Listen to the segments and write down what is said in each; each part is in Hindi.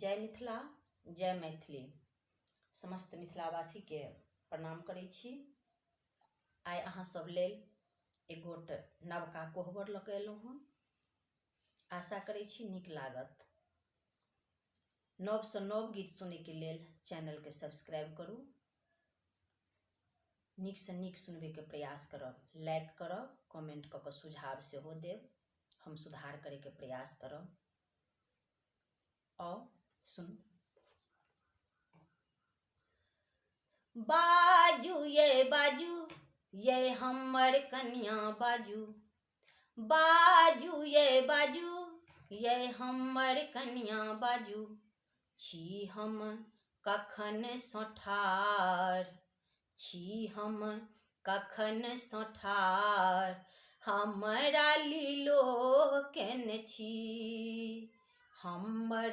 जय मिथिला, जय मैथिली। समस्त मिथिलावासी के प्रणाम करै छी। आइ अहाँ सब लेल एक गोट नवका कोहबर लऽ कऽ एलहुँ हन। आशा करै छी नीक लागत। नवसँ नव गीत सुनैके लेल चैनलके सब्सक्राइब करू। नीकसँ नीक सुनबैके प्रयास करब, लाइक करब, कमेंट कऽ कऽ सुझाव सेहो देब। हम सुधार करैके प्रयास करब। और सुन। बाजू ये हमर कन्या बाजू। बाजू ये हमर कन्या बाजू। छी हम कखन सँ ठाढ़, छी हम कखन सँ ठाढ़। हमरा लीलो केने छी, हमर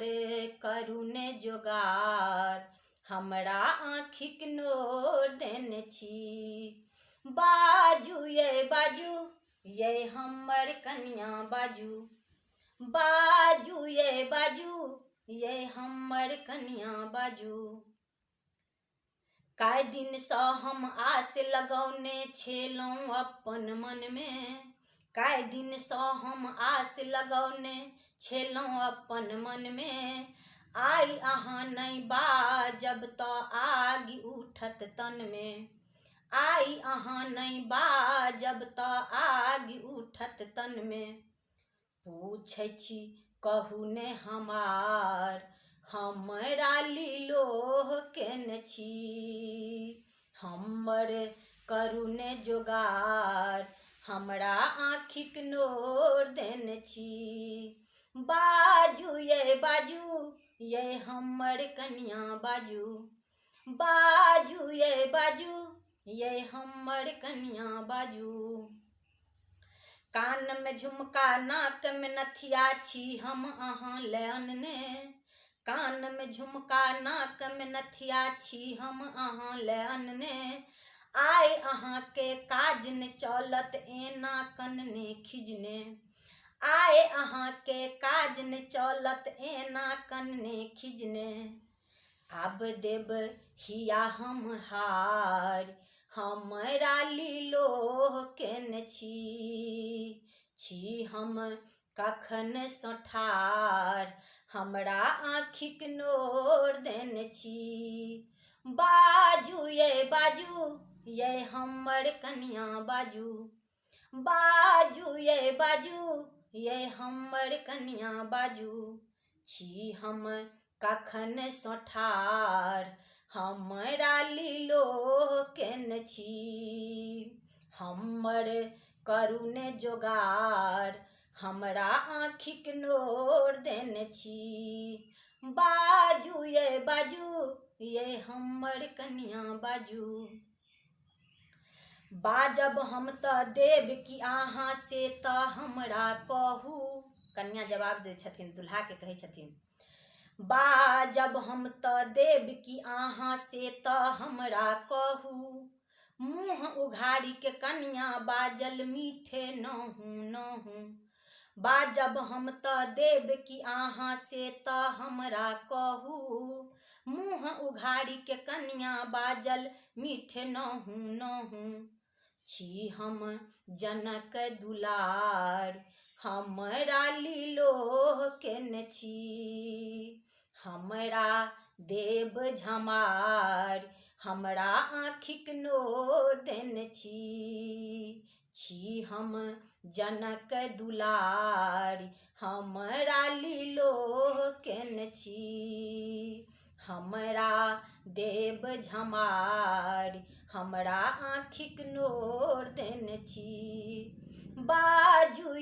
करुण जोगार। हमरा आँखिक नोर देने छी। बाजू ये हमर कन्या बाजू। बाजू ये हमर कन्या बाजू। काय दिनसँ हम आस लगौने छेलहुँ अपन मनमे। काय दिनसँ हम आस लगौने छेलहुँ अपन मनमे। आइ अहाँ नहि बाजब तऽ आगि उठत तनमे। आइ अहाँ नहि बाजब तऽ आगि उठत तनमे। पूछै छी कहू ने हमार, हमरा लीलोह केने छी। हमर करुण जोगार, हमरा आँखिक नोर देने छी। बाजू ये हमर कन्या बाजू। बाजू ये हमर कन्या बाजू। कान में झुमका, नाक में नथिया छी हम अहाँ ले अनने। कान में झुमका, नाक में नथिया छी हम अहाँ ले अनने। आइ अहाँ के काज ने चलत एना कनने खिजने। आइ अहाँ के काज ने चलत एना कनने खिजने। आब देब हिया हम हार, हमरा लीलोह केने छी। छी हम कखन सँ ठाढ़, हमरा आँखिक नोर देने छी। बाजू ये हमर कन्या बाजू। बाजू ये हमर कन्या बाजू। छी हम कखन सँ ठाढ़, हमरा लीलोह केने छी। हमर करुण जोगार, हमरा आँखिक नोर देने छी। बाजू ये हमर कन्या बाजू। बाजब हम तऽ देब कि अहाँ से तऽ हमरा कहू। कन्या जवाब दै छथिन, दुल्हा के कहै छथिन। बाजब हम तऽ देब कि अहाँ से तऽ हमरा कहू। मुँह उघारी के कन्या बाजल मीठे नहु नहु। बाजब हम तऽ देब कि अहाँ से तऽ हमरा कहू। मुँह उघारी के कन्या बाजल मीठे नहु नहु। छी हम जनक दुलार, हमरा लीलोह केने छी। हमरा देब झमार, हमरा आँखिक नोर देने छी। छी हम जनक दुलार, हमरा लीलोह केने छी। हमरा देब झमार, हमरा आँखिक नोर देने छी। बाजू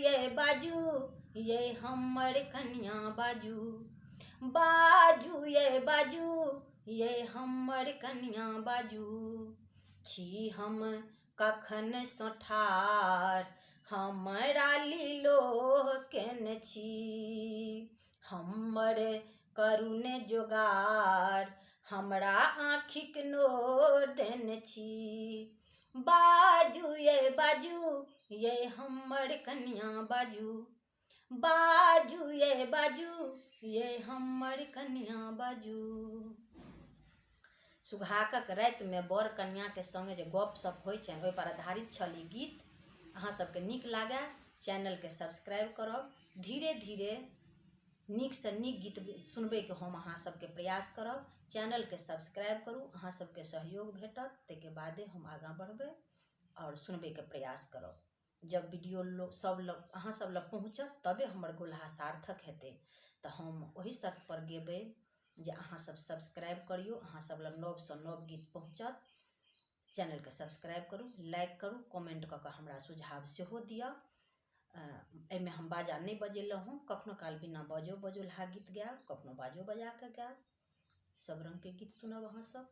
ये हमर कन्या बाजू। बाजू ये हमर कन्या बाजू। छी हम कखन सँ ठाढ़, हमरा लीलोह केने छी। हमर करुण जोगार, हमरा आँखिक नोर देने छी। बाजू ये हमर कन्या बाजू। बाजू ये हमर कन्या बाजू। सुहागक राति में बर कन्या के संगे जे गपशप होइ छनि ओहि पर आधारित छल ई गीत। अहाँ सबके नीक लागे चैनल के सब्सक्राइब करब। धीरे धीरे नीक से नीक गीत सुनबे के हम अहाँ सबके प्रयास करब। चैनल के सब्सक्राइब करू, अहाँ सबके सहयोग भेटत ताहिके बादे हम आगाँ बढ़बै और सुनबे के प्रयास करब। जब वीडियो सब लग अहाँ सब लग पहुँचत तबे हमर गोल्हा सार्थक हेतै। तो हम वही शर्त पर गेबै जे अहाँ सब सब्सक्राइब करियो, अहाँ सब लग नव से नव गीत पहुँचत। चैनल के सब्सक्राइब करू, लाइक करू, कमेंट कऽ के हमरा सुझाव सेहो दिअ। एहिमे हम बाजा नहीं बजेलहुँ हँ, कखनो काल बिना बाजो बजौलहा गीत गायब, कखनो बाजो बजा के गायब। सब रंग के गीत सुनब अहाँ सब।